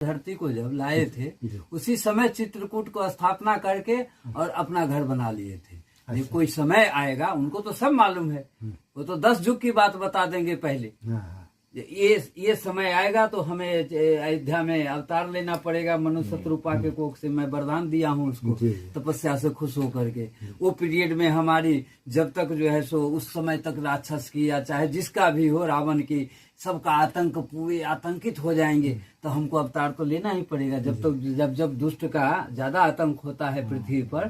धरती को जब लाए थे उसी समय चित्रकूट को स्थापना करके और अपना घर बना लिए थे। ये कोई समय आएगा, उनको तो सब मालूम है, वो तो 10 युग की बात बता देंगे पहले। ये समय आएगा तो हमें अयोध्या में अवतार लेना पड़ेगा। मनुष्य रूपा के कोख से मैं वरदान दिया हूँ उसको, तपस्या से खुश होकर के। वो पीरियड में हमारी जब तक जो है सो उस समय तक राक्षस की या चाहे जिसका भी हो, रावण की, सबका आतंक, पूरे आतंकित हो जाएंगे तो हमको अवतार तो लेना ही पड़ेगा। जब तक जब दुष्ट का ज्यादा आतंक होता है पृथ्वी पर,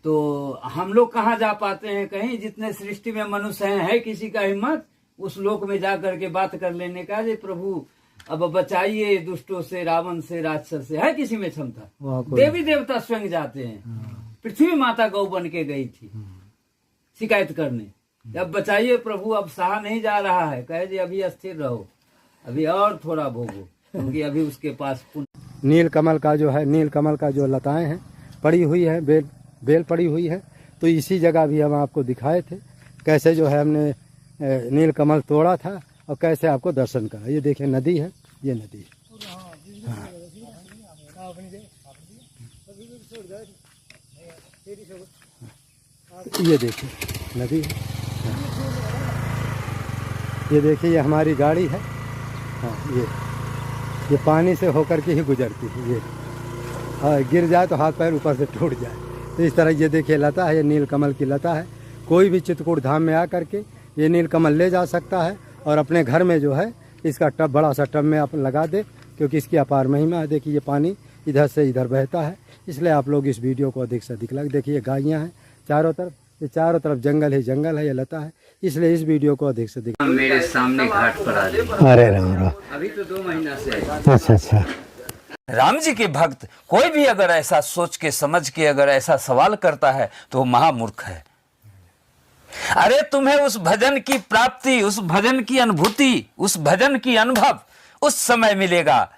तो हम लोग कहाँ जा पाते हैं। कहीं जितने सृष्टि में मनुष्य हैं, है किसी का हिम्मत उस लोक में जा करके बात कर लेने का, जे प्रभु अब बचाइए दुष्टों से, रावण से, राक्षस से, है किसी में क्षमता। देवी देवता स्वयं जाते हैं। पृथ्वी माता गौ बन के गई थी शिकायत करने, जब बचाइए प्रभु, अब सहा नहीं जा रहा है, कहे जी अभी अस्थिर रहो, अभी और थोड़ा भोगो, क्योंकि अभी उसके पास नील कमल का जो है, नील कमल का जो लताएं हैं पड़ी हुई है, बेल पड़ी हुई है। तो इसी जगह भी हम आपको दिखाए थे कैसे जो है हमने नील कमल तोड़ा था और कैसे आपको दर्शन करा। ये देखिए नदी है, ये नदी है। हाँ। ये देखिए नदी है। ये देखिए ये हमारी गाड़ी है। हाँ, ये पानी से होकर के ही गुजरती है। ये हाँ, गिर जाए तो हाथ पैर ऊपर से टूट जाए। तो इस तरह ये देखिए लता है, ये नील कमल की लता है। कोई भी चित्रकूट धाम में आ करके ये नील कमल ले जा सकता है और अपने घर में जो है इसका टब, बड़ा सा टब में आप लगा दे, क्योंकि इसकी अपार महिमा है। देखिए ये पानी इधर से इधर बहता है, इसलिए आप लोग इस वीडियो को अधिक से अधिक देखिए। गायियाँ हैं चारों तरफ, ये चारों तरफ जंगल ही जंगल है, ये लता है, इसलिए इस वीडियो को अधिक से अधिक। मेरे सामने घाट पर आ रहे। अरे राम राम, अभी तो 2 महीना से। अच्छा अच्छा। राम जी के भक्त कोई भी अगर ऐसा सोच के समझ के अगर ऐसा सवाल करता है तो वो महामूर्ख है। अरे तुम्हें उस भजन की प्राप्ति, उस भजन की अनुभूति, उस भजन की अनुभव उस समय मिलेगा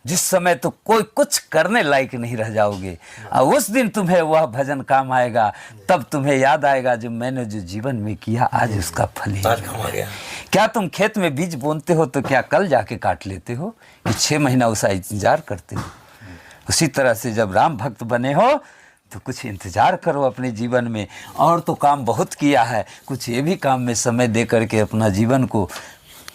जिस समय तो कोई कुछ करने लायक नहीं रह जाओगे। और उस दिन तुम्हें वह भजन काम आएगा, तब तुम्हें याद आएगा जो मैंने जो जीवन में किया आज उसका फल ही गया। क्या तुम खेत में बीज बोनते हो तो क्या कल जाके काट लेते हो कि 6 महीना उसका इंतजार करते हो? उसी तरह से जब राम भक्त बने हो तो कुछ इंतजार करो अपने जीवन में। और तो काम बहुत किया है, कुछ ये भी काम में समय दे करके अपना जीवन को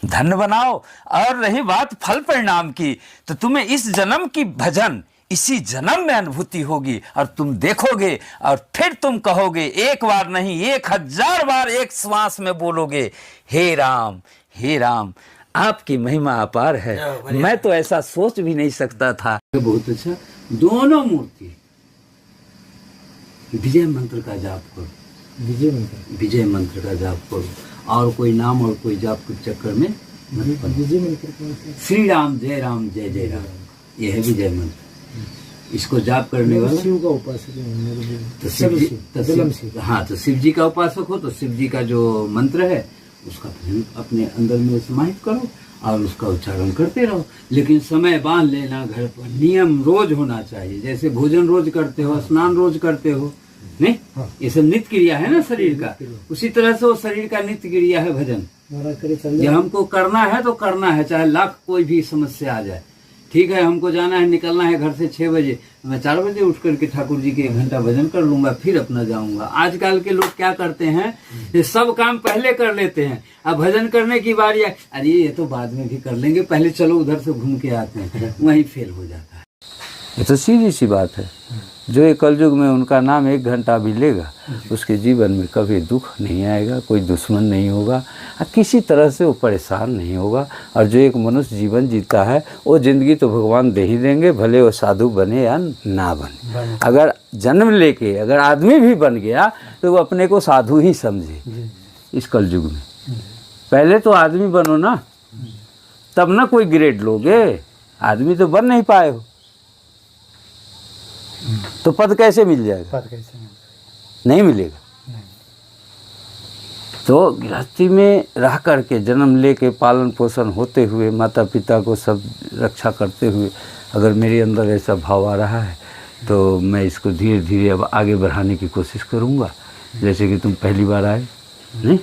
धन्य बनाओ। और रही बात फल परिणाम की, तो तुम्हें इस जन्म की भजन इसी जन्म में अनुभूति होगी और तुम देखोगे और फिर तुम कहोगे, एक बार नहीं 1000 बार एक श्वास में बोलोगे, हे राम आपकी महिमा अपार है। मैं तो ऐसा सोच भी नहीं सकता था। बहुत अच्छा। दोनों मूर्ति विजय मंत्र का जाप करो, विजय मंत्र का जाप करो, और कोई नाम और कोई जाप के चक्कर में विजय मंत्र, श्री राम जय जय राम, यह है विजय मंत्र। इसको जाप करने वाला शिव का उपासक तो शिव जी का उपासक हो तो शिव जी का जो मंत्र है उसका अपने अंदर में समाहित करो और उसका उच्चारण करते रहो। लेकिन समय बांध लेना, घर पर नियम रोज होना चाहिए। जैसे भोजन रोज करते हो, स्नान रोज करते हो, नहीं ये सब नित्य क्रिया है ना शरीर का, उसी तरह से वो शरीर का नित्य क्रिया है भजन। ये हमको करना है तो करना है, चाहे लाख कोई भी समस्या आ जाए। ठीक है, हमको जाना है, निकलना है घर से 6 बजे, मैं 4 बजे उठ करके ठाकुर जी के 1 घंटा भजन कर लूंगा, फिर अपना जाऊंगा। आजकल के लोग क्या करते हैं, ये सब काम पहले कर लेते हैं, अब भजन करने की बारी अरे ये तो बाद में भी कर लेंगे, पहले चलो उधर से घूम के आते हैं, वहीं फेल हो जाता है। ये तो सीधी सी बात है। जो ये कलयुग में उनका नाम 1 घंटा भी लेगा उसके जीवन में कभी दुख नहीं आएगा, कोई दुश्मन नहीं होगा, किसी तरह से वो परेशान नहीं होगा। और जो एक मनुष्य जीवन जीता है वो ज़िंदगी तो भगवान दे ही देंगे, भले वो साधु बने या ना बने। अगर जन्म लेके अगर आदमी भी बन गया तो वो अपने को साधु ही समझे इस कलयुग में। पहले तो आदमी बनो ना, तब ना कोई ग्रेड लोगे, आदमी तो बन नहीं पाए हो तो पद कैसे मिल जाएगा? पद कैसे नहीं मिलेगा। तो गृहस्थी में रह करके जन्म लेके पालन पोषण होते हुए माता पिता को सब रक्षा करते हुए अगर मेरे अंदर ऐसा भाव आ रहा है तो मैं इसको धीरे धीरे अब आगे बढ़ाने की कोशिश करूँगा। जैसे कि तुम पहली बार आए, नहीं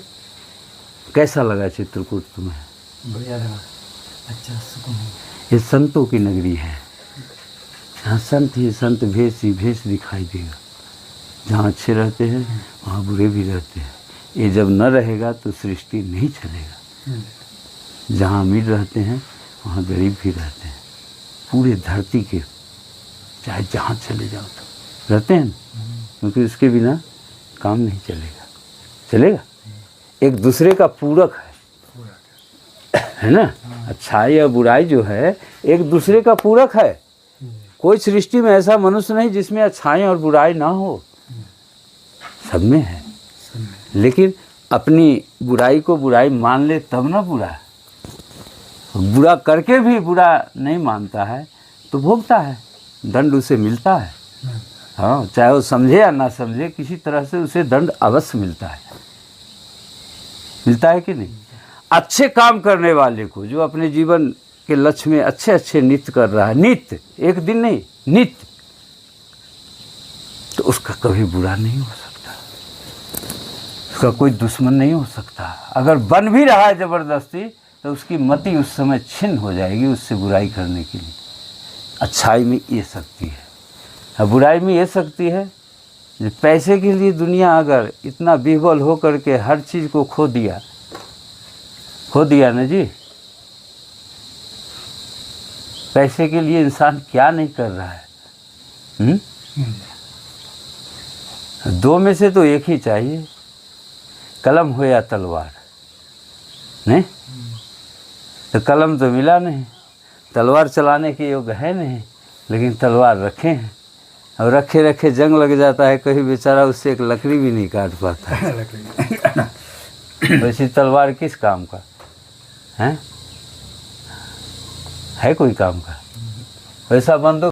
कैसा लगा चित्रकूट तुम्हें? बढ़िया लगा, अच्छा सुकून। ये संतों की नगरी है, जहाँ संत ही संत भेष ही भेष दिखाई देगा। जहाँ अच्छे रहते हैं वहाँ बुरे भी रहते हैं। ये जब न रहेगा तो सृष्टि नहीं चलेगा। जहाँ अमीर रहते हैं वहाँ गरीब भी रहते हैं। पूरे धरती के चाहे जहाँ चले जाओ तो रहते हैं, क्योंकि उसके बिना काम नहीं चलेगा। चलेगा, एक दूसरे का पूरक है ना। अच्छाई और बुराई जो है एक दूसरे का पूरक है। कोई सृष्टि में ऐसा मनुष्य नहीं जिसमें अच्छाई और बुराई ना हो, सब में है। लेकिन अपनी बुराई को बुराई मान ले तब ना बुरा। बुरा करके भी बुरा नहीं मानता है तो भोगता है, दंड उसे मिलता है। हाँ, चाहे वो समझे या ना समझे, किसी तरह से उसे दंड अवश्य मिलता है। मिलता है कि नहीं? अच्छे काम करने वाले को, जो अपने जीवन के लक्ष्य में अच्छे अच्छे नित्य कर रहा है, नित्य, एक दिन नहीं, नित्य, तो उसका कभी बुरा नहीं हो सकता, उसका कोई दुश्मन नहीं हो सकता। अगर बन भी रहा है जबरदस्ती तो उसकी मति उस समय छिन्न हो जाएगी उससे बुराई करने के लिए। अच्छाई में ये शक्ति है और बुराई में ये शक्ति है। पैसे के लिए दुनिया अगर इतना विह्वल हो करके हर चीज़ को खो दिया ना जी। पैसे के लिए इंसान क्या नहीं कर रहा है। दो में से तो एक ही चाहिए, कलम हो या तलवार। नहीं तो कलम तो मिला नहीं, तलवार चलाने के योग्य है नहीं, लेकिन तलवार रखे हैं और रखे रखे जंग लग जाता है, कहीं बेचारा उससे एक लकड़ी भी नहीं काट पाता है। वैसी तलवार किस काम का है कोई काम का? वैसा बंदूक